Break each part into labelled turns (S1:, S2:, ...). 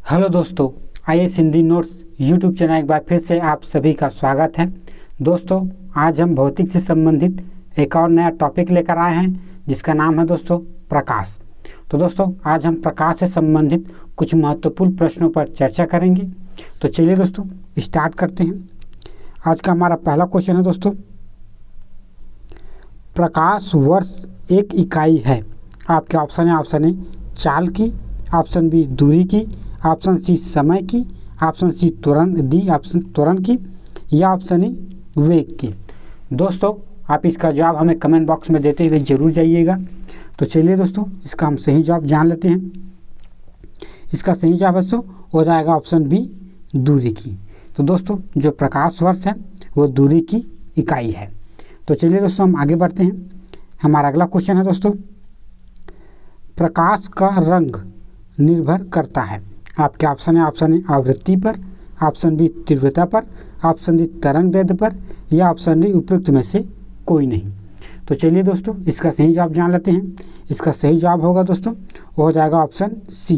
S1: Hello दोस्तों, IAS Hindi notes YouTube channel एक बार फिर से आप सभी का स्वागत है। दोस्तों, आज हम भौतिक से संबंधित एक और नया टॉपिक लेकर आए हैं जिसका नाम है दोस्तों प्रकाश। तो दोस्तों, आज हम प्रकाश से संबंधित कुछ महत्वपूर्ण प्रश्नों पर चर्चा करेंगे। तो चलिए दोस्तों स्टार्ट करते हैं। आज का हमारा पहला क्वेश्चन है दोस्तों, प्रकाश वर्ष एक इकाई है। आपके ऑप्शन ए चाल की, ऑप्शन बी दूरी की, ऑप्शन सी समय की, ऑप्शन सी त्वरण की या ऑप्शन ई वेग की। दोस्तों, आप इसका जवाब हमें कमेंट बॉक्स में देते हुए जरूर जाइएगा। तो चलिए दोस्तों, इसका हम सही जवाब जान लेते हैं। इसका सही जवाब दोस्तों हो जाएगा ऑप्शन बी दूरी की। तो दोस्तों, जो प्रकाश वर्ष है वो दूरी की इकाई है। तो चलिए दोस्तों हम आगे बढ़ते हैं। हमारा अगला क्वेश्चन है दोस्तों, प्रकाश का रंग निर्भर करता है। आपके ऑप्शन ए आवृत्ति पर, ऑप्शन बी तीव्रता पर, ऑप्शन डी तरंग दैर्ध्य पर या ऑप्शन डी उपयुक्त में से कोई नहीं। तो चलिए दोस्तों इसका सही जवाब जान लेते हैं। इसका सही जवाब होगा दोस्तों वो हो जाएगा ऑप्शन सी,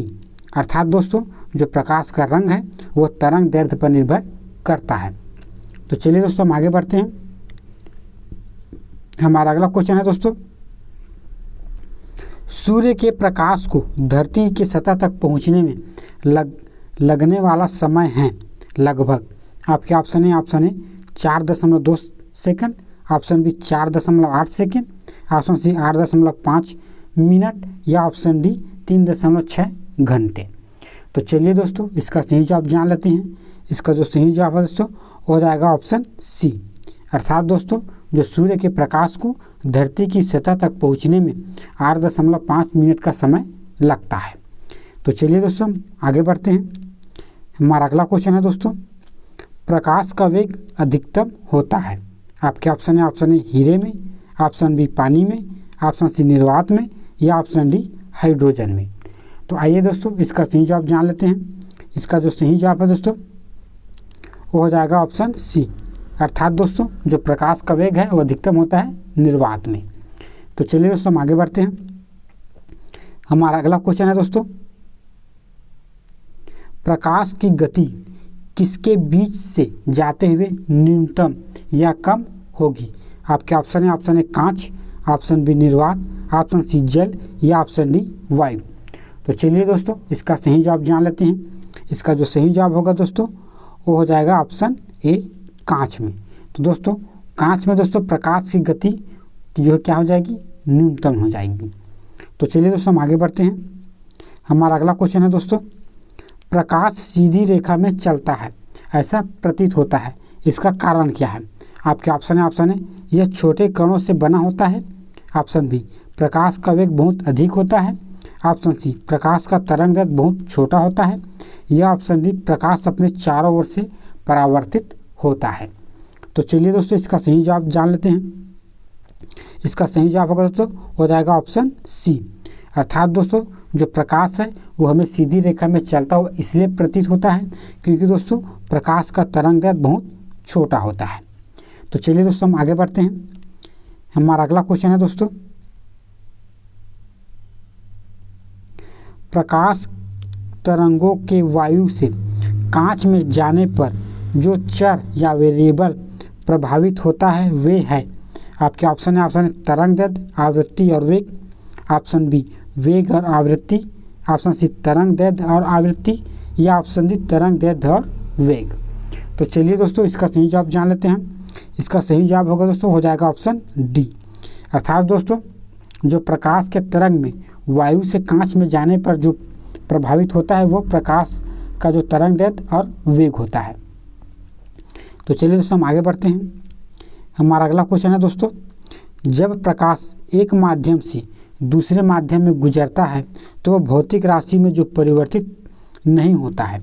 S1: अर्थात दोस्तों जो प्रकाश का रंग है वो तरंग दैर्ध्य पर निर्भर करता है। तो चलिए दोस्तों हम आगे बढ़ते हैं। हमारा अगला क्वेश्चन है दोस्तों, सूर्य के प्रकाश को धरती के सतह तक पहुंचने में लगने वाला समय है लगभग। आपके option A 4.2 second, option B 4.8 second, option C 8.5 minute या ऑप्शन डी 3.6 घंटे। तो चलिए दोस्तों इसका सही जवाब जान लेते हैं। इसका जो सही जवाब है दोस्तों हो जाएगा ऑप्शन सी, अर्थात दोस्तों जो सूर्य के प्रकाश को धरती की सतह तक पहुंचने में 8.5 मिनट का समय लगता है। तो चलिए दोस्तों आगे बढ़ते हैं। हमारा अगला क्वेश्चन है दोस्तों, प्रकाश का वेग अधिकतम होता है। आपके ऑप्शन ए हीरे में, ऑप्शन बी पानी में, ऑप्शन सी निर्वात में या ऑप्शन डी हाइड्रोजन में। तो आइए दोस्तों इसका सही जवाब जान लेते हैं। इसका जो सही जवाब है दोस्तों वो हो जाएगा ऑप्शन सी, अर्थात दोस्तों जो प्रकाश का वेग है वो अधिकतम होता है निर्वात में। तो चलिए दोस्तों हम आगे बढ़ते हैं। हमारा अगला क्वेश्चन है दोस्तों, प्रकाश की गति किसके बीच से जाते हुए न्यूनतम या कम होगी। आपके ऑप्शन ए कांच, ऑप्शन बी निर्वात, ऑप्शन सी जल या ऑप्शन डी वायु। तो चलिए दोस्तों इसका सही जवाब जान लेते हैं। इसका जो सही जवाब होगा दोस्तों वो हो जाएगा ऑप्शन ए कांच में। तो दोस्तों कांच में दोस्तों प्रकाश की गति की जो है क्या हो जाएगी, न्यूनतम हो जाएगी। तो चलिए दोस्तों हम आगे बढ़ते हैं। हमारा अगला क्वेश्चन है दोस्तों, प्रकाश सीधी रेखा में चलता है ऐसा प्रतीत होता है, इसका कारण क्या है। आपके ऑप्शन है यह छोटे कणों से बना होता है, ऑप्शन बी प्रकाश का वेग बहुत अधिक होता है, ऑप्शन सी प्रकाश का तरंगदैर्ध्य बहुत छोटा होता है या ऑप्शन डी प्रकाश अपने चारों ओर से परावर्तित होता है। तो चलिए दोस्तों इसका सही जवाब जान लेते हैं। इसका सही जवाब होगा दोस्तों हो जाएगा ऑप्शन सी, अर्थात दोस्तों जो प्रकाश है वो हमें सीधी रेखा में चलता हुआ इसलिए प्रतीत होता है क्योंकि दोस्तों प्रकाश का तरंगदैर्ध्य बहुत छोटा होता है। तो चलिए दोस्तों हम आगे बढ़ते हैं। हमारा अगला क्वेश्चन है दोस्तों, प्रकाश तरंगों के वायु से कांच में जाने पर जो चर या वेरिएबल प्रभावित होता है वे है। आपके ऑप्शन है तरंगदैर्ध्य, आवृत्ति और वेग, ऑप्शन बी वेग और आवृत्ति, ऑप्शन सी तरंगदैर्ध्य और आवृत्ति या ऑप्शन डी तरंगदैर्ध्य और वेग। तो चलिए दोस्तों इसका सही जवाब जान लेते हैं। इसका सही जवाब होगा दोस्तों हो जाएगा ऑप्शन डी, अर्थात दोस्तों जो प्रकाश के तरंग में वायु से कांच में जाने पर जो प्रभावित होता है वो प्रकाश का जो तरंगदैर्ध्य और वेग होता है। तो चलिए दोस्तों हम आगे बढ़ते हैं। हमारा अगला क्वेश्चन है दोस्तों, जब प्रकाश एक माध्यम से दूसरे माध्यम में गुजरता है तो वह भौतिक राशि में जो परिवर्तित नहीं होता है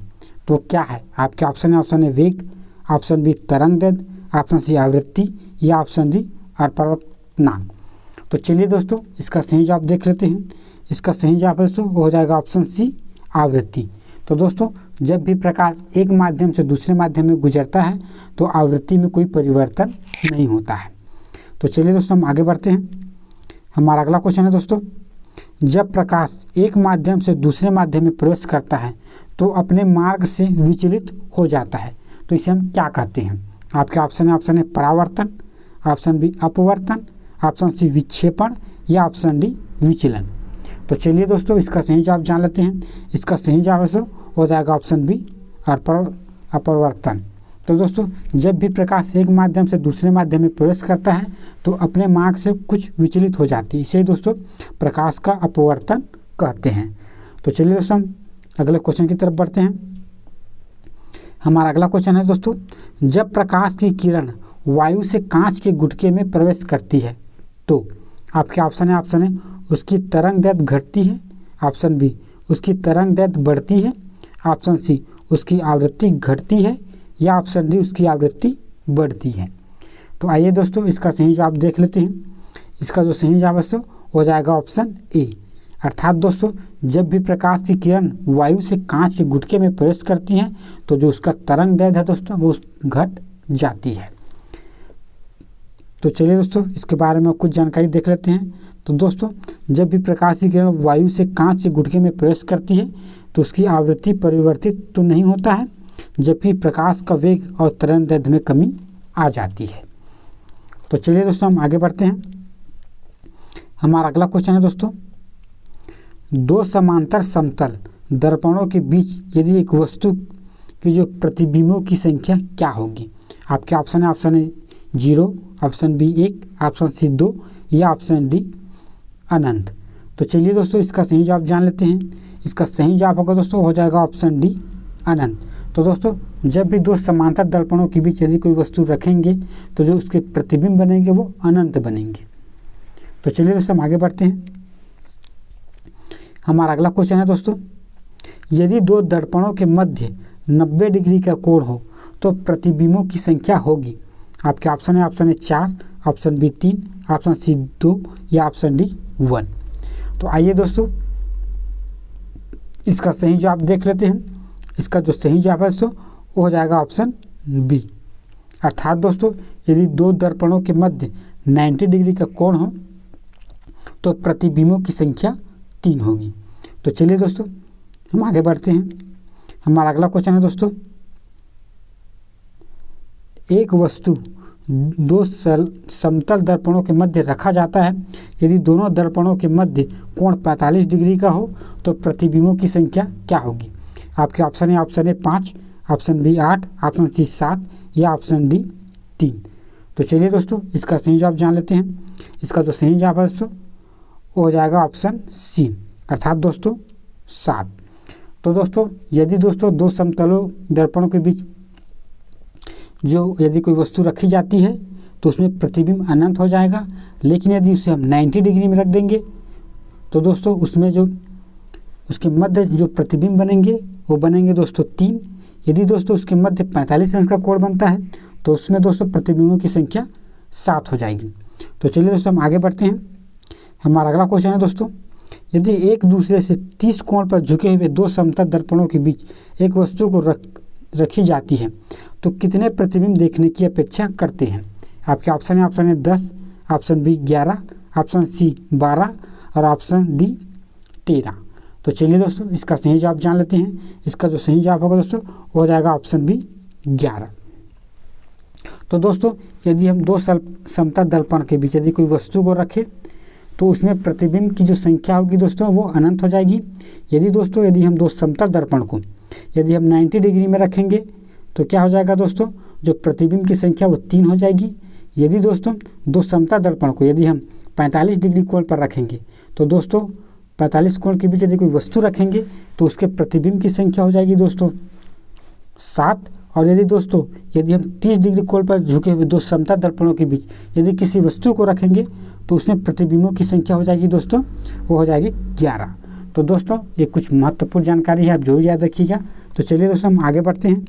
S1: तो क्या है। आपके ऑप्शन है वेग, ऑप्शन बी तरंगदैर्ध्य, ऑप्शन सी आवृत्ति या ऑप्शन डी अपवर्तनांक। तो चलिए दोस्तों इसका सही जवाब देख लेते हैं। इसका सही जवाब दोस्तों वो हो जाएगा ऑप्शन सी आवृत्ति। तो दोस्तों जब भी प्रकाश एक माध्यम से दूसरे माध्यम में गुजरता है तो आवृत्ति में कोई परिवर्तन नहीं होता है। तो चलिए दोस्तों हम आगे बढ़ते हैं। हमारा अगला क्वेश्चन है दोस्तों, जब प्रकाश एक माध्यम से दूसरे माध्यम में प्रवेश करता है तो अपने मार्ग से विचलित हो जाता है, तो इसे हम क्या कहते हैं? आपके ऑप्शन है परावर्तन, ऑप्शन बी अपवर्तन, ऑप्शन सी विक्षेपण या ऑप्शन डी विचलन। तो चलिए दोस्तों इसका सही जवाब जान लेते हैं। इसका सही जवाब हो जाएगा ऑप्शन बी अपवर्तन। तो दोस्तों जब भी प्रकाश एक माध्यम से दूसरे माध्यम में प्रवेश करता है तो अपने मार्ग से कुछ विचलित हो जाती है, इसे दोस्तों प्रकाश का अपवर्तन कहते हैं। तो चलिए दोस्तों हम अगले क्वेश्चन की तरफ बढ़ते हैं। हमारा अगला क्वेश्चन है दोस्तों, जब प्रकाश की किरण वायु से कांच के गुटके में प्रवेश करती है तो आपके ऑप्शन है उसकी तरंग दैर्घ्य घटती है, ऑप्शन बी उसकी तरंग दैर्घ्य बढ़ती है, ऑप्शन सी उसकी आवृत्ति घटती है या ऑप्शन डी उसकी आवृत्ति बढ़ती है। तो आइए दोस्तों इसका सही जवाब देख लेते हैं। इसका जो सही जवाब है हो जाएगा ऑप्शन ए, अर्थात दोस्तों जब भी प्रकाश की किरण वायु से कांच के गुटके में प्रवेश करती हैं तो जो उसका तरंग दैर्घ्य है दोस्तों वो घट जाती है। तो चलिए दोस्तों इसके बारे में कुछ जानकारी देख लेते हैं। तो दोस्तों जब भी प्रकाश की किरण वायु से कांच के गुटके में प्रवेश करती है तो उसकी आवृत्ति परिवर्तित तो नहीं होता है, जबकि प्रकाश का वेग और तरंग दैर्घ्य में कमी आ जाती है। तो चलिए दोस्तों हम आगे बढ़ते हैं। हमारा अगला क्वेश्चन है दोस्तों, दो समांतर समतल दर्पणों के बीच यदि एक वस्तु की जो प्रतिबिंबों की संख्या क्या होगी? आपके ऑप्शन है 0, ऑप्शन बी 1, ऑप्शन सी 2 या ऑप्शन डी अनंत। तो चलिए दोस्तों इसका सही जवाब जान लेते हैं। इसका सही जवाब होगा दोस्तों हो जाएगा ऑप्शन डी अनंत। तो दोस्तों जब भी दो समांतर दर्पणों के बीच यदि कोई वस्तु रखेंगे तो जो उसके प्रतिबिंब बनेंगे वो अनंत बनेंगे। तो चलिए दोस्तों हम आगे बढ़ते हैं। हमारा अगला क्वेश्चन है दोस्तों, यदि दो दर्पणों के मध्य 90 डिग्री का कोण हो तो प्रतिबिंबों की संख्या होगी। आपके ऑप्शन है 4, ऑप्शन बी 3, ऑप्शन सी 2 या ऑप्शन डी 1। तो आइए दोस्तों इसका सही जवाब देख लेते हैं। इसका जो सही जवाब है दोस्तों वो हो जाएगा ऑप्शन बी, अर्थात दोस्तों यदि दो दर्पणों के मध्य 90 डिग्री का कोण हो तो प्रतिबिंबों की संख्या 3 होगी। तो चलिए दोस्तों हम आगे बढ़ते हैं। हमारा अगला क्वेश्चन है दोस्तों, एक वस्तु दो समतल दर्पणों के मध्य रखा जाता है, यदि दोनों दर्पणों के मध्य कोण 45 डिग्री का हो तो प्रतिबिंबों की संख्या क्या होगी? आपके ऑप्शन है 5, ऑप्शन बी 8, ऑप्शन सी 7 या ऑप्शन डी 3। तो चलिए दोस्तों इसका सही जवाब जान लेते हैं। इसका जो सही जवाब है दोस्तों वो हो जाएगा ऑप्शन सी, अर्थात दोस्तों 7। तो दोस्तों यदि दोस्तों दो समतलों दर्पणों के बीच जो यदि कोई वस्तु रखी जाती है तो उसमें प्रतिबिंब अनंत हो जाएगा, लेकिन यदि उसे हम 90 डिग्री में रख देंगे तो दोस्तों उसमें जो उसके मध्य जो प्रतिबिंब बनेंगे वो बनेंगे दोस्तों 3। यदि दोस्तों उसके मध्य 45 अंश का कोण बनता है तो उसमें दोस्तों प्रतिबिंबों की संख्या 7 हो जाएगी। तो चलिए दोस्तों हम आगे बढ़ते हैं। हमारा अगला क्वेश्चन है दोस्तों, यदि एक दूसरे से 30 कोण पर झुके हुए दो समतल दर्पणों के बीच एक वस्तु को रखी जाती है तो कितने प्रतिबिंब देखने की अपेक्षा करते हैं? आपके ऑप्शन है 10, ऑप्शन बी 11, ऑप्शन सी 12 और ऑप्शन डी 13। तो चलिए दोस्तों इसका सही जवाब जान लेते हैं। इसका जो सही जवाब होगा दोस्तों वो हो जाएगा ऑप्शन बी 11। तो दोस्तों यदि हम दो समतल दर्पण के बीच यदि कोई वस्तु को रखें तो उसमें प्रतिबिंब की जो संख्या होगी दोस्तों वो अनंत हो जाएगी। यदि हम दो समतल दर्पण को यदि हम 90 डिग्री में रखेंगे तो क्या हो जाएगा दोस्तों, जो प्रतिबिंब की संख्या वो 3 हो जाएगी। यदि दोस्तों दो समतल दर्पण को यदि हम 45 डिग्री कोण पर रखेंगे तो दोस्तों 45 कोण के बीच यदि कोई वस्तु रखेंगे तो उसके प्रतिबिंब की संख्या हो जाएगी दोस्तों 7। और यदि हम 30 डिग्री कोण पर झुके हुए दो समतल दर्पणों के बीच यदि किसी वस्तु को रखेंगे तो उसमें प्रतिबिंबों की संख्या हो जाएगी दोस्तों वो हो जाएगी 11। तो दोस्तों ये कुछ महत्वपूर्ण जानकारी है, आप जरूर याद रखिएगा। तो चलिए दोस्तों हम आगे बढ़ते हैं।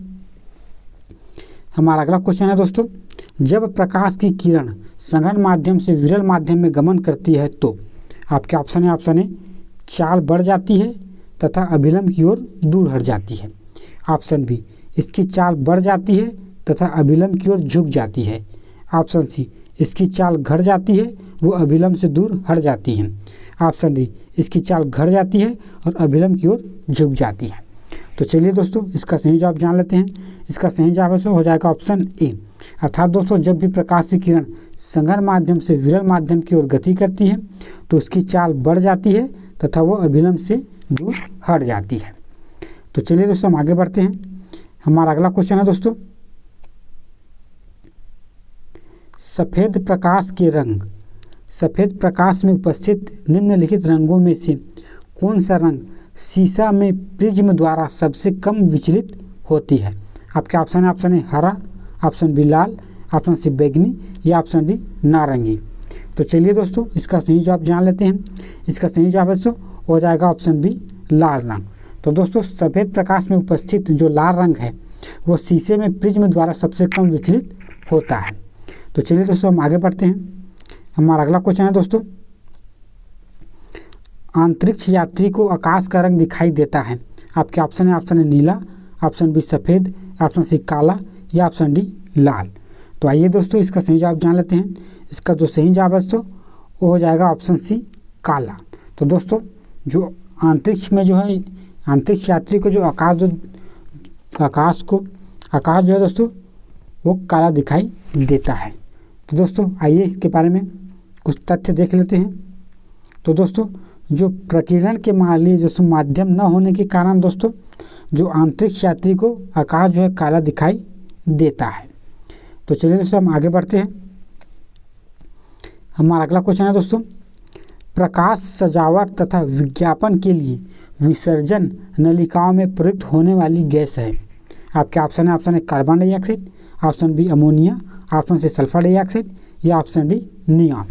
S1: हमारा अगला क्वेश्चन है दोस्तों, जब प्रकाश की किरण सघन माध्यम से विरल माध्यम में गमन करती है तो आपके ऑप्शन है चाल बढ़ जाती है तथा अभिलंब की ओर दूर हट जाती है। ऑप्शन बी इसकी चाल बढ़ जाती है तथा अभिलंब की ओर झुक जाती है। ऑप्शन सी इसकी चाल घट जाती है वो अभिलंब से दूर हट जाती है। ऑप्शन डी इसकी चाल घट जाती है और अभिलंब की ओर झुक जाती है। तो चलिए दोस्तों इसका सही जवाब जान लेते हैं। इसका सही जवाब हो जाएगा ऑप्शन ए। अर्थात दोस्तों जब भी प्रकाश की किरण सघन माध्यम से विरल माध्यम की ओर गति करती है तो उसकी चाल बढ़ जाती है तथा वो अभिलंब से दूर हट जाती है। तो चलिए दोस्तों हम आगे बढ़ते हैं। हमारा अगला क्वेश्चन है दोस्तों, सफ़ेद प्रकाश के रंग। सफ़ेद प्रकाश में उपस्थित निम्नलिखित रंगों में से कौन सा रंग शीशा में प्रिज्म द्वारा सबसे कम विचलित होती है? आपके ऑप्शन है, ऑप्शन ए हरा, ऑप्शन बी लाल, ऑप्शन सी बैंगनी या ऑप्शन डी नारंगी। तो चलिए दोस्तों इसका सही जवाब जान लेते हैं। इसका सही जवाब हो जाएगा ऑप्शन बी लाल रंग। तो दोस्तों सफ़ेद प्रकाश में उपस्थित जो लाल रंग है वो शीशे में प्रिज्म द्वारा सबसे कम विचलित होता है। तो चलिए दोस्तों हम आगे बढ़ते हैं। हमारा अगला क्वेश्चन है दोस्तों, अंतरिक्ष यात्री को आकाश का रंग दिखाई देता है। आपके ऑप्शन है, ऑप्शन ए नीला, ऑप्शन बी सफ़ेद, ऑप्शन सी काला या ऑप्शन डी लाल। तो आइए दोस्तों इसका सही जवाब जान लेते हैं। इसका जो सही जवाब है वो हो जाएगा ऑप्शन सी काला। तो दोस्तों जो अंतरिक्ष में जो है अंतरिक्ष यात्री को जो आकाश जो है दोस्तों वो काला दिखाई देता है। तो दोस्तों आइए इसके बारे में कुछ तथ्य देख लेते हैं। तो दोस्तों जो प्रकीर्णन के माध्यम न होने के कारण दोस्तों जो अंतरिक्ष यात्री को आकाश जो है काला दिखाई देता है। तो चलिए दोस्तों हम आगे बढ़ते हैं। हमारा अगला क्वेश्चन है दोस्तों, प्रकाश सजावट तथा विज्ञापन के लिए विसर्जन नलिकाओं में प्रयुक्त होने वाली गैस है। आपके ऑप्शन है, option A carbon dioxide, option B ammonia, option C sulphur dioxide या ऑप्शन डी नियॉन।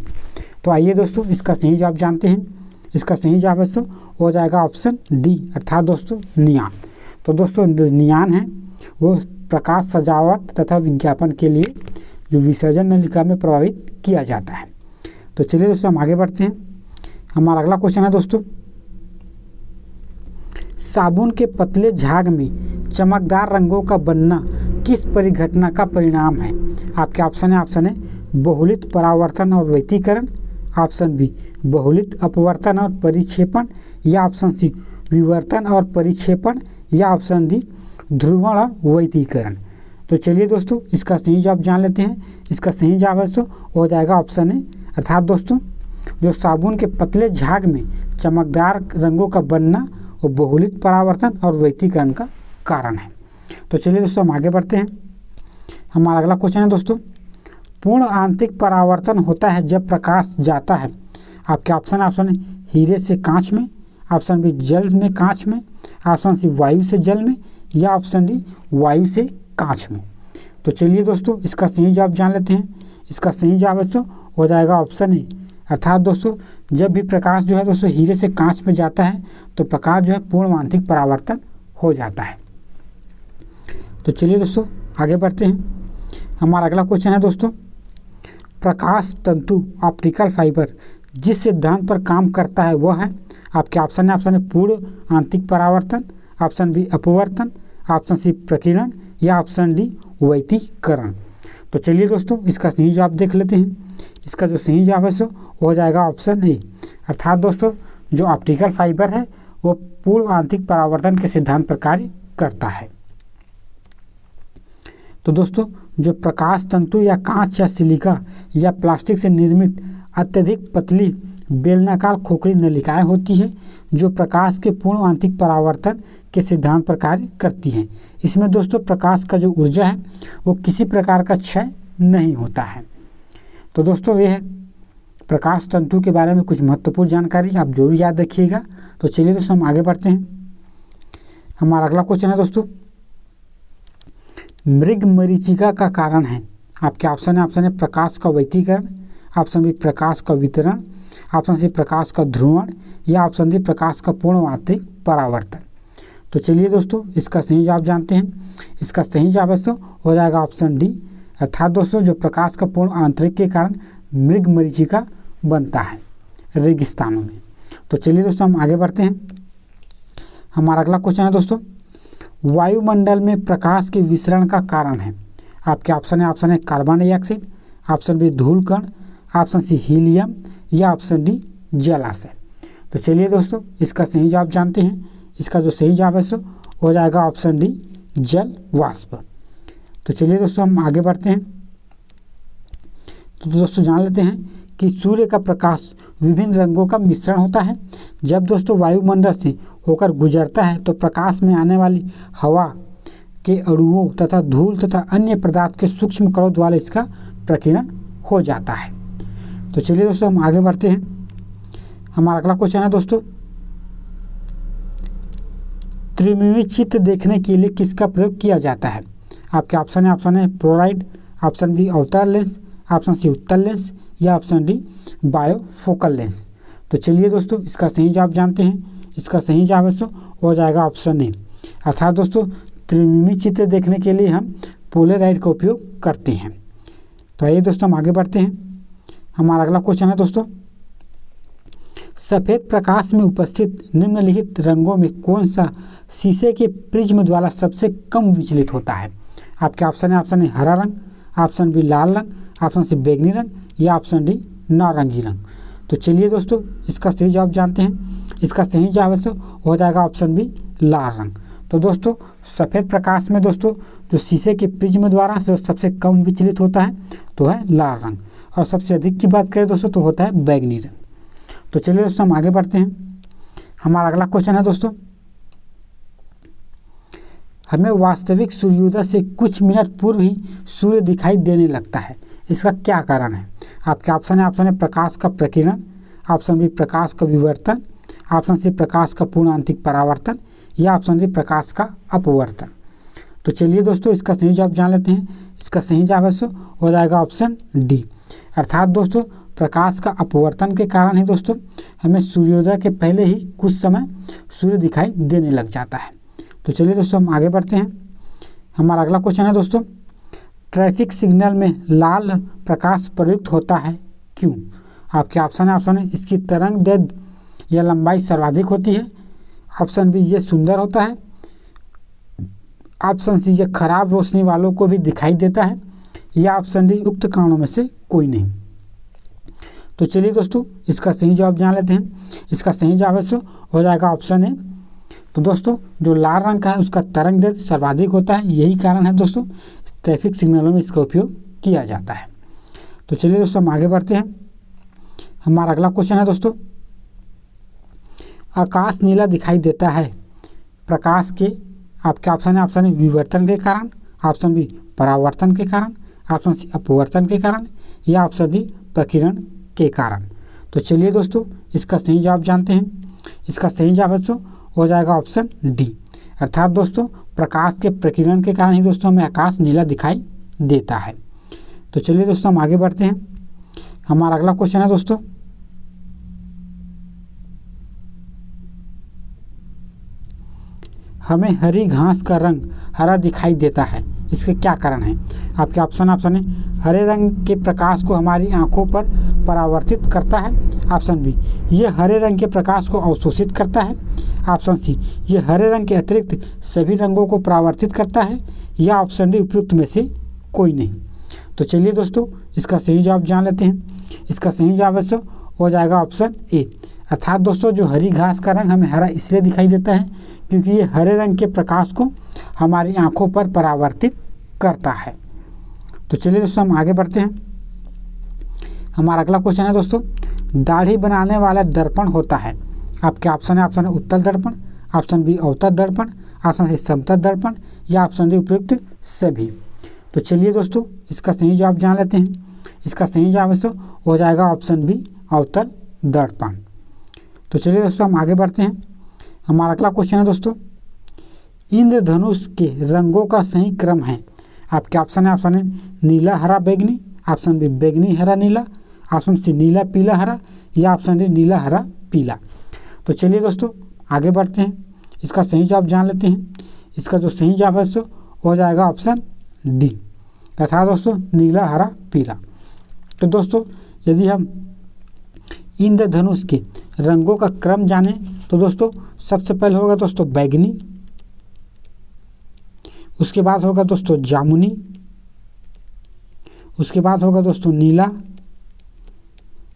S1: तो आइए दोस्तों इसका सही जवाब जानते हैं। इसका सही जवाब दोस्तों हो जाएगा ऑप्शन डी, अर्थात दोस्तों नियॉन। तो दोस्तों नियॉन है वो प्रकाश सजावट तथा विज्ञापन के लिए जो विसर्जन नलिका में प्रभावित किया जाता है। तो चलिए दोस्तों हम आगे बढ़ते हैं। हमारा अगला क्वेश्चन है दोस्तों, साबुन के पतले झाग में चमकदार रंगों का बनना किस परिघटना का परिणाम है? आपके ऑप्शन है, ऑप्शन ए बहुलित परावर्तन और व्यतिकरण, ऑप्शन बी बहुलित अपवर्तन और परिक्षेपण या ऑप्शन सी विवर्तन और परिक्षेपण या ऑप्शन डी ध्रुवण और व्यतिकरण। तो चलिए दोस्तों इसका सही जवाब जान लेते हैं। इसका सही जवाब है हो जाएगा ऑप्शन ए, अर्थात दोस्तों जो साबुन के पतले झाग में चमकदार रंगों का बनना वो बहुलित परावर्तन और व्यतिकरण का कारण है। तो चलिए दोस्तों हम आगे बढ़ते हैं। हमारा अगला क्वेश्चन है दोस्तों, पूर्ण आंतरिक परावर्तन होता है जब प्रकाश जाता है। आपके ऑप्शन है हीरे से कांच में, ऑप्शन बी जल में कांच में, ऑप्शन सी वायु से जल में या ऑप्शन डी वायु से कांच में। तो चलिए दोस्तों इसका सही जवाब जान लेते हैं। इसका सही जवाब हो जाएगा ऑप्शन ए, अर्थात दोस्तों जब भी प्रकाश जो है दोस्तों हीरे से कांच में जाता है तो प्रकाश जो है पूर्ण आंतरिक परावर्तन हो जाता है। तो चलिए दोस्तों आगे बढ़ते हैं। हमारा अगला क्वेश्चन है दोस्तों, प्रकाश तंतु ऑप्टिकल फाइबर जिस सिद्धांत पर काम करता है वह है। आपके ऑप्शन है, ऑप्शन ए पूर्ण आंतरिक परावर्तन, ऑप्शन बी अपवर्तन, ऑप्शन सी प्रकीर्णन या ऑप्शन डी व्यतिकरण। तो चलिए दोस्तों इसका सही जवाब देख लेते हैं। इसका जो सही जवाब है हो जाएगा ऑप्शन ए, अर्थात दोस्तों जो ऑप्टिकल फाइबर है वो पूर्ण आंतरिक परावर्तन के सिद्धांत पर कार्य करता है। तो दोस्तों जो प्रकाश तंतु या कांच या सिलिका या प्लास्टिक से निर्मित अत्यधिक पतली बेलनाकार खोखली नलिकाएं होती है जो प्रकाश के पूर्ण आंतरिक परावर्तन के सिद्धांत पर कार्य करती हैं। इसमें दोस्तों प्रकाश का जो ऊर्जा है वो किसी प्रकार का क्षय नहीं होता है। तो दोस्तों ये है प्रकाश तंतु के बारे में कुछ महत्वपूर्ण जानकारी, आप जरूर याद रखिएगा। तो चलिए दोस्तों हम आगे बढ़ते हैं। हमारा अगला क्वेश्चन है दोस्तों, मृग मरीचिका का कारण है। आपके ऑप्शन है प्रकाश का व्यतिकरण, ऑप्शन बी प्रकाश का वितरण, ऑप्शन सी प्रकाश का ध्रुवण या ऑप्शन डी प्रकाश का पूर्ण आंतरिक परावर्तन। तो चलिए दोस्तों इसका सही जवाब जानते हैं। इसका सही जवाब हो जाएगा ऑप्शन डी, अर्थात दोस्तों जो प्रकाश का पूर्ण आंतरिक के कारण मृग मरीचिका बनता है रेगिस्तानों में। तो चलिए दोस्तों हम आगे बढ़ते हैं। हमारा अगला क्वेश्चन है दोस्तों, वायुमंडल में प्रकाश के विसरण का कारण है। आपके ऑप्शन है कार्बन डाइऑक्साइड, ऑप्शन बी धूल कण, ऑप्शन सी हीलियम या ऑप्शन डी जलाशय। तो चलिए दोस्तों इसका सही जवाब जानते हैं। इसका जो सही जवाब है हो जाएगा ऑप्शन डी जल वाष्प। तो चलिए दोस्तों हम आगे बढ़ते हैं। तो दोस्तों जान लेते हैं कि सूर्य का प्रकाश विभिन्न रंगों का मिश्रण होता है। जब दोस्तों वायुमंडल से होकर गुजरता है तो प्रकाश में आने वाली हवा के अणुओं तथा धूल तथा अन्य पदार्थ के सूक्ष्म कणों द्वारा इसका प्रकीर्णन हो जाता है। तो चलिए दोस्तों हम आगे बढ़ते हैं। हमारा अगला क्वेश्चन है दोस्तों, त्रिमिमीय चित्र देखने के लिए किसका प्रयोग किया जाता है? आपके ऑप्शन है प्रोराइड, ऑप्शन बी अवतल लेंस, ऑप्शन सी उत्तल लेंस या ऑप्शन डी बायोफोकल लेंस। तो चलिए दोस्तों इसका सही जवाब जानते हैं। इसका सही जवाब दोस्तों हो जाएगा ऑप्शन ए, अर्थात दोस्तों त्रिमिमीय चित्र देखने के लिए हम पोलराइड का उपयोग करते हैं। तो आइए दोस्तों हम आगे बढ़ते हैं। हमारा अगला क्वेश्चन है दोस्तों, सफ़ेद प्रकाश में उपस्थित निम्नलिखित रंगों में कौन सा शीशे के प्रिज्म द्वारा सबसे कम विचलित होता है? आपके ऑप्शन है हरा रंग, ऑप्शन बी लाल रंग, ऑप्शन सी बैंगनी रंग या ऑप्शन डी नारंगी रंग। तो चलिए दोस्तों इसका सही जवाब जानते हैं। इसका सही जवाब हो जाएगा ऑप्शन बी लाल रंग। तो दोस्तों सफ़ेद प्रकाश में दोस्तों जो शीशे के प्रिज्म द्वारा जो सबसे कम विचलित होता है तो है लाल रंग, और सबसे अधिक की बात करें दोस्तों तो होता है बैंगनी रंग। तो चलिए दोस्तों हम आगे बढ़ते हैं। हमारा अगला क्वेश्चन है दोस्तों, हमें वास्तविक सूर्योदय से कुछ मिनट पूर्व ही सूर्य दिखाई देने लगता है, इसका क्या कारण है? आपके ऑप्शन है प्रकाश का प्रकीर्णन, ऑप्शन बी प्रकाश का विवर्तन, ऑप्शन सी प्रकाश का पूर्णांतिक परावर्तन या ऑप्शन डी प्रकाश का अपवर्तन। तो चलिए दोस्तों इसका सही जवाब जान लेते हैं। इसका सही जवाब हो जाएगा ऑप्शन डी, अर्थात दोस्तों प्रकाश का अपवर्तन के कारण ही दोस्तों हमें सूर्योदय के पहले ही कुछ समय सूर्य दिखाई देने लग जाता है। तो चलिए दोस्तों हम आगे बढ़ते हैं। हमारा अगला क्वेश्चन है दोस्तों, ट्रैफिक सिग्नल में लाल प्रकाश प्रयुक्त होता है क्यों? आपके ऑप्शन है इसकी तरंग दैर्ध्य या लंबाई सर्वाधिक होती है, ऑप्शन बी ये सुंदर होता है, ऑप्शन सी ये खराब रोशनी वालों को भी दिखाई देता है या ऑप्शन डी उक्त कारणों में से कोई नहीं। तो चलिए दोस्तों इसका सही जवाब जान लेते हैं। इसका सही जवाब हो जाएगा ऑप्शन ए। तो दोस्तों जो लाल रंग का है उसका तरंग दैर्ध्य सर्वाधिक होता है, यही कारण है दोस्तों ट्रैफिक सिग्नलों में इसका उपयोग किया जाता है। तो चलिए दोस्तों हम आगे बढ़ते हैं। हमारा अगला क्वेश्चन है दोस्तों, आकाश नीला दिखाई देता है प्रकाश के, आपके ऑप्शन है विवर्तन के कारण, ऑप्शन बी परावर्तन के कारण, ऑप्शन सी अपवर्तन के कारण या ऑप्शन डी प्रकीर्णन के कारण। तो चलिए दोस्तों इसका सही जवाब जानते हैं। इसका सही जवाब हो जाएगा ऑप्शन डी, अर्थात दोस्तों प्रकाश के प्रकीर्णन के कारण ही दोस्तों हमें आकाश नीला दिखाई देता है। तो चलिए दोस्तों हम आगे बढ़ते हैं। हमारा अगला क्वेश्चन है दोस्तों, हमें हरी घास का रंग हरा दिखाई देता है, इसके क्या कारण है? आपके ऑप्शन है हरे रंग के प्रकाश को हमारी आंखों पर परावर्तित करता है, ऑप्शन बी ये हरे रंग के प्रकाश को अवशोषित करता है, ऑप्शन सी ये हरे रंग के अतिरिक्त सभी रंगों को परावर्तित करता है या ऑप्शन डी उपयुक्त में से कोई नहीं। तो चलिए दोस्तों इसका सही जवाब जान लेते हैं। इसका सही जवाब हो जाएगा ऑप्शन ए, अर्थात दोस्तों जो हरी घास का रंग हमें हरा इसलिए दिखाई देता है क्योंकि ये हरे रंग के प्रकाश को हमारी आंखों पर परावर्तित करता है। तो चलिए दोस्तों हम आगे बढ़ते हैं। हमारा अगला क्वेश्चन है दोस्तों, दाढ़ी बनाने वाला दर्पण होता है, आपके ऑप्शन है उत्तल दर्पण, ऑप्शन बी अवतल दर्पण, ऑप्शन सी समतल दर्पण या ऑप्शन डी उपयुक्त सभी। तो चलिए दोस्तों इसका सही जवाब जान लेते हैं। इसका सही जवाब हो जाएगा ऑप्शन बी अवतल दर्पण। तो चलिए दोस्तों हम आगे बढ़ते हैं। हमारा अगला क्वेश्चन है दोस्तों, इंद्रधनुष के रंगों का सही क्रम है, आपके ऑप्शन है नीला हरा बैंगनी, ऑप्शन बी बैंगनी हरा नीला, ऑप्शन सी नीला पीला हरा या ऑप्शन डी नीला हरा पीला। तो चलिए दोस्तों आगे बढ़ते हैं। इसका सही जवाब जान लेते हैं। इसका जो सही जवाब है हो जाएगा ऑप्शन डी, अर्थात दोस्तों नीला हरा पीला। तो दोस्तों यदि हम इंद्रधनुष के रंगों का क्रम जाने तो दोस्तों सबसे पहले होगा दोस्तों बैंगनी, उसके बाद होगा दोस्तों जामुनी, उसके बाद होगा दोस्तों नीला,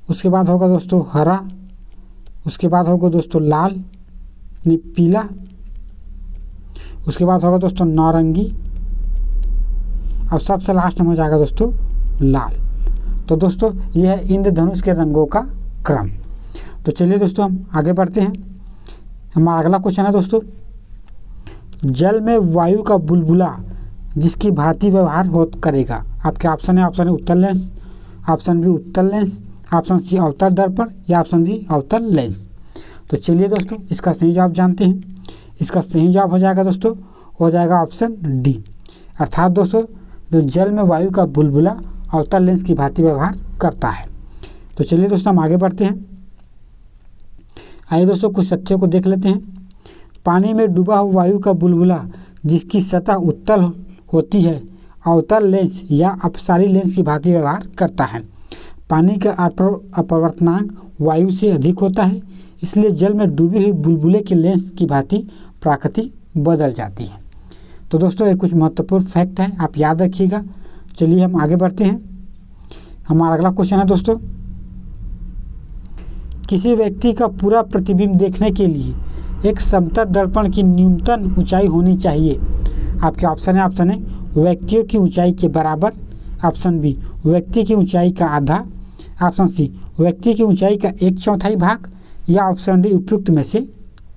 S1: उसके बाद होगा दोस्तों हरा, उसके बाद होगा दोस्तों लाल पीला, उसके बाद होगा दोस्तों नारंगी, और सबसे लास्ट में हो जाएगा दोस्तों लाल। तो दोस्तों यह है इंद्रधनुष के रंगों का क्रम। तो चलिए दोस्तों हम आगे बढ़ते हैं। हमारा अगला क्वेश्चन है दोस्तों, जल में वायु का बुलबुला जिसकी भांति व्यवहार हो करेगा। आपके ऑप्शन है, ऑप्शन ए उत्तल लेंस, ऑप्शन बी उत्तल लेंस, ऑप्शन सी अवतल दर्पण या ऑप्शन डी अवतल लेंस। तो चलिए दोस्तों इसका सही जवाब जानते हैं। इसका सही जवाब हो जाएगा दोस्तों, हो जाएगा ऑप्शन डी, अर्थात दोस्तों जो जल में वायु का बुलबुला अवतल लेंस की भांति व्यवहार करता है। तो चलिए दोस्तों हम आगे बढ़ते हैं। आइए दोस्तों कुछ तथ्यों को देख लेते हैं। पानी में डूबा हुआ वायु का बुलबुला जिसकी सतह उत्तल होती है अवतल लेंस या अपसारी लेंस की भांति व्यवहार करता है। पानी का अपवर्तनांक वायु से अधिक होता है, इसलिए जल में डूबी हुई बुलबुले के लेंस की भांति प्रकृति बदल जाती है। तो दोस्तों ये कुछ महत्वपूर्ण फैक्ट है, आप याद रखिएगा। चलिए हम आगे बढ़ते हैं। हमारा अगला क्वेश्चन है दोस्तों, किसी व्यक्ति का पूरा प्रतिबिंब देखने के लिए एक समतल दर्पण की न्यूनतम ऊंचाई होनी चाहिए। आपके ऑप्शन है, ऑप्शन ए व्यक्तियों की ऊंचाई के बराबर, ऑप्शन बी व्यक्ति की ऊंचाई का आधा, ऑप्शन सी व्यक्ति की ऊंचाई का 1/4 भाग या ऑप्शन डी उपयुक्त में से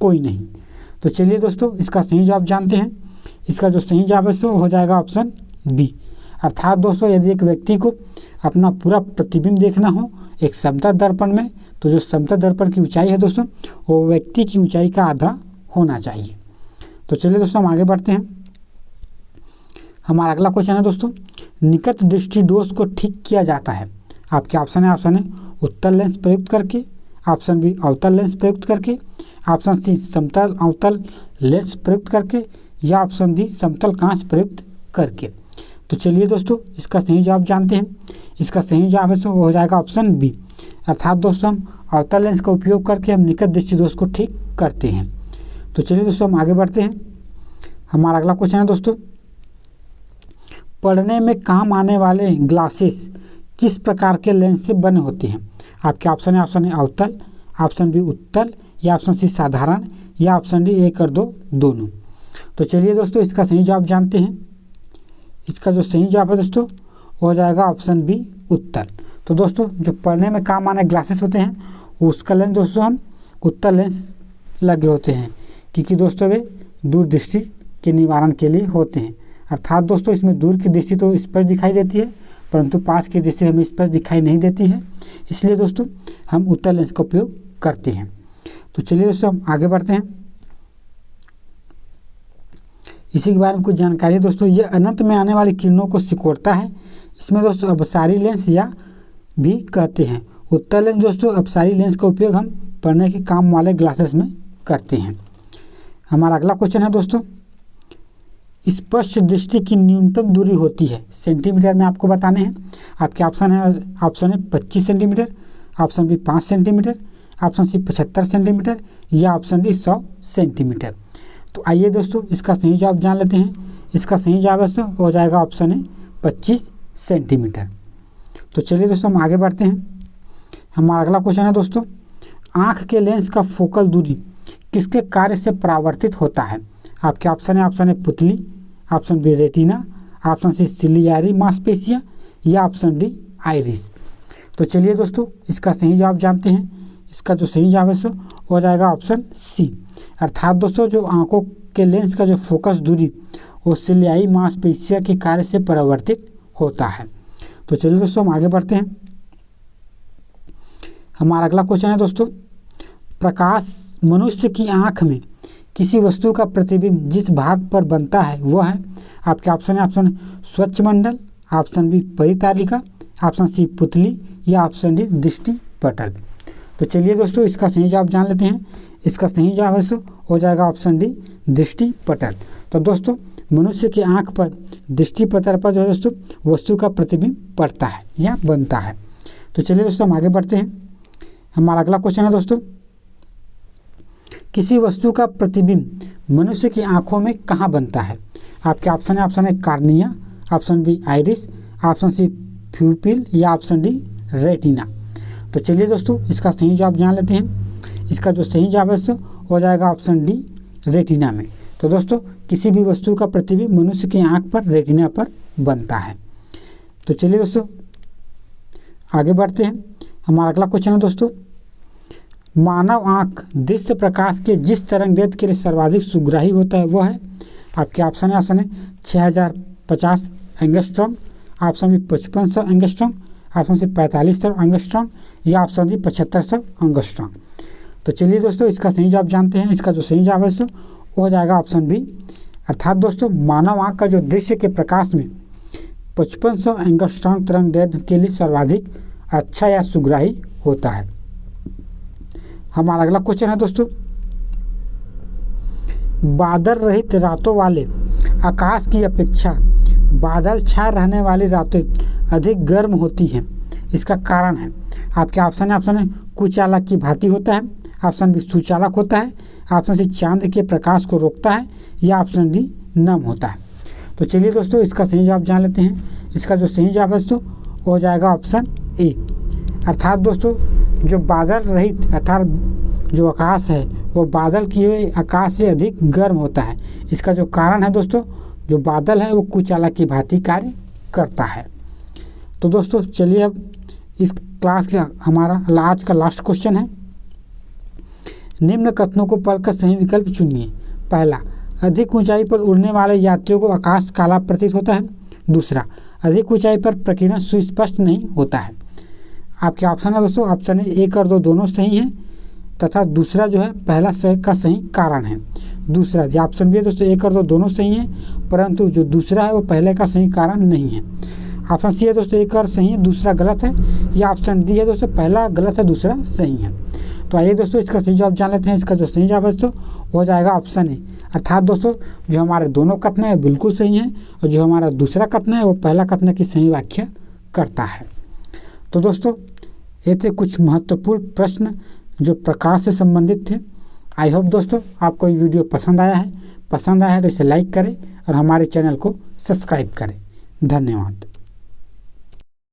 S1: कोई नहीं। तो चलिए दोस्तों इसका सही जवाब जानते हैं। इसका जो सही जवाब है सो हो जाएगा ऑप्शन बी, अर्थात दोस्तों यदि एक व्यक्ति को अपना पूरा प्रतिबिंब देखना हो एक समतल दर्पण में, तो जो समतल दर्पण की ऊंचाई है दोस्तों वो व्यक्ति की ऊंचाई का आधा होना चाहिए। तो चलिए दोस्तों हम आगे बढ़ते हैं। हमारा अगला क्वेश्चन है दोस्तों, निकट दृष्टि दोष को ठीक किया जाता है। आपके ऑप्शन है, ऑप्शन ए उत्तल लेंस प्रयुक्त करके, ऑप्शन बी अवतल लेंस प्रयुक्त करके, ऑप्शन सी समतल अवतल लेंस प्रयुक्त करके या ऑप्शन डी समतल कांच प्रयुक्त करके। तो चलिए दोस्तों इसका सही जवाब जानते हैं। इसका सही जवाब है सो हो जाएगा ऑप्शन बी, अर्थात दोस्तों हम अवतल लेंस का उपयोग करके हम निकट दृष्टि दोष को ठीक करते हैं। तो चलिए दोस्तों हम आगे बढ़ते हैं। हमारा अगला क्वेश्चन है दोस्तों, पढ़ने में काम आने वाले ग्लासेस किस प्रकार के लेंस से बने होते हैं। आपके ऑप्शन है, ऑप्शन ए अवतल, ऑप्शन बी उत्तल या ऑप्शन सी साधारण या ऑप्शन डी 1 और 2 दोनों। तो चलिए दोस्तों इसका सही जवाब जानते हैं। इसका जो सही जवाब है दोस्तों हो जाएगा ऑप्शन बी उत्तल। तो दोस्तों जो पढ़ने में काम आने ग्लासेस होते हैं उसका लेंस दोस्तों हम उत्तल लेंस लगे होते हैं, क्योंकि दोस्तों वे दूर दृष्टि के निवारण के लिए होते हैं। अर्थात दोस्तों इसमें दूर की दृष्टि तो स्पष्ट दिखाई देती है परंतु पास की दृष्टि हमें स्पष्ट दिखाई नहीं देती है, इसलिए दोस्तों हम उत्तल लेंस का उपयोग करते हैं। तो चलिए दोस्तों हम आगे बढ़ते हैं। इसी के बारे में कुछ जानकारी है दोस्तों, ये अनंत में आने वाली किरणों को सिकोड़ता है। इसमें दोस्तों अपसारी लेंस या भी कहते हैं। उत्तल लेंस दोस्तों अपसारी लेंस का उपयोग हम पढ़ने के काम वाले ग्लासेस में करते हैं। हमारा अगला क्वेश्चन है दोस्तों, स्पष्ट दृष्टि की न्यूनतम दूरी होती है सेंटीमीटर में आपको बताने हैं। आपके ऑप्शन है, ऑप्शन है 25 centimetre, option B 5 centimetre, option C 75 centimetre या ऑप्शन डी 100 सेंटीमीटर। तो आइए दोस्तों इसका सही जवाब जान लेते हैं। इसका सही जवाब है हो जाएगा ऑप्शन है 25 सेंटीमीटर। तो चलिए दोस्तों हम आगे बढ़ते हैं। हमारा अगला क्वेश्चन है दोस्तों, आँख के लेंस का फोकल दूरी किसके कार्य से परावर्तित होता है। आपके ऑप्शन है, ऑप्शन ए पुतली, option B retina, option C ciliary मांसपेशियाँ या ऑप्शन डी आइरिस। तो चलिए दोस्तों इसका सही जवाब जानते हैं। इसका जो सही जवाब है सो हो जाएगा ऑप्शन सी, अर्थात दोस्तों जो आंखों के लेंस का जो फोकस दूरी वो सिलियाई मांसपेशियाँ के कार्य से परावर्तित होता है। तो चलिए दोस्तों हम आगे बढ़ते हैं। हमारा अगला क्वेश्चन है दोस्तों, प्रकाश मनुष्य की आँख में किसी वस्तु का प्रतिबिंब जिस भाग पर बनता है वह है। आपके ऑप्शन है, ऑप्शन स्वच्छ मंडल, ऑप्शन बी परितालिका, ऑप्शन सी पुतली या ऑप्शन डी दृष्टि पटल। तो चलिए दोस्तों इसका सही जवाब जान लेते हैं। इसका सही जवाब है हो जाएगा ऑप्शन डी दृष्टि पटल। तो दोस्तों मनुष्य की आँख पर दृष्टि पटल पर जो है दोस्तों वस्तु का प्रतिबिंब पड़ता है या बनता है। तो चलिए दोस्तों हम आगे बढ़ते हैं। हमारा अगला क्वेश्चन है दोस्तों, किसी वस्तु का प्रतिबिंब मनुष्य की आँखों में कहाँ बनता है। आपके ऑप्शन है, option A cornea, option B iris, option C pupil या ऑप्शन डी रेटिना। तो चलिए दोस्तों इसका सही जवाब जान लेते हैं। इसका जो सही जवाब है हो जाएगा ऑप्शन डी रेटिना में। तो दोस्तों किसी भी वस्तु का प्रतिबिंब मनुष्य की आंख पर रेटिना पर बनता है। तो चलिए दोस्तों आगे बढ़ते हैं। हमारा अगला क्वेश्चन है दोस्तों, मानव आंख दृश्य प्रकाश के जिस तरंगदैर्घ्य के लिए सर्वाधिक सुग्राही होता है वह है, आपके ऑप्शन है 6050 angstrom, option B 5500 angstrom, option C 4500 angstrom या ऑप्शन डी 7500 एंगस्ट्रॉम। तो चलिए दोस्तों इसका सही जवाब जानते हैं। इसका जो सही जवाब है दोस्तों वो हो जाएगा ऑप्शन बी, अर्थात दोस्तों मानव आंख का जो दृश्य के प्रकाश में 5500 एंगस्ट्रॉम तरंगदैर्घ्य के लिए सर्वाधिक अच्छा या सुग्राही होता है। हमारा अगला क्वेश्चन है दोस्तों, बादल रहित रातों वाले आकाश की अपेक्षा बादल छाए रहने वाली रातें अधिक गर्म होती हैं। इसका कारण है, आपके ऑप्शन है कुचालक की भांति होता है, ऑप्शन बी सुचालक होता है, ऑप्शन सी चांद के प्रकाश को रोकता है या ऑप्शन डी नम होता है। तो चलिए दोस्तों इसका सही जवाब जान लेते हैं। इसका जो सही जवाब है दोस्तों हो जाएगा ऑप्शन ए, अर्थात दोस्तों जो बादल रहित अर्थात जो आकाश है वो बादल किए हुए आकाश से अधिक गर्म होता है। इसका जो कारण है दोस्तों, जो बादल है वो कुचालक की भांति कार्य करता है। तो दोस्तों चलिए अब इस क्लास का हमारा आज का लास्ट क्वेश्चन है, निम्न कथनों को पढ़कर सही विकल्प चुनिए। पहला, अधिक ऊंचाई पर उड़ने वाले यात्रियों को आकाश काला प्रतीत होता है। दूसरा, अधिक ऊंचाई पर प्रकीर्णन सुस्पष्ट नहीं होता है। आपके ऑप्शन है दोस्तों, ऑप्शन ए 1 और 2 दोनों सही हैं तथा दूसरा जो है पहला का सही कारण है। दूसरा जो ऑप्शन बी है दोस्तों 1 और 2 दोनों सही हैं, परंतु जो दूसरा है वो पहले का सही कारण नहीं है। ऑप्शन सी है दोस्तों 1 और सही है, दूसरा गलत है, या ऑप्शन डी है दोस्तों पहला गलत है दूसरा सही है। तो आइए दोस्तों इसका सही जवाब जान लेते हैं। इसका जो सही जवाब है दोस्तों हो जाएगा ऑप्शन ए, अर्थात दोस्तों जो हमारे दोनों कथन है बिल्कुल सही हैं और जो हमारा दूसरा कथन है वो पहला कथन की सही व्याख्या करता है। तो दोस्तों ये थे कुछ महत्वपूर्ण प्रश्न जो प्रकाश से संबंधित थे। आई होप दोस्तों आपको ये वीडियो पसंद आया है तो इसे लाइक करें और हमारे चैनल को सब्सक्राइब करें। धन्यवाद।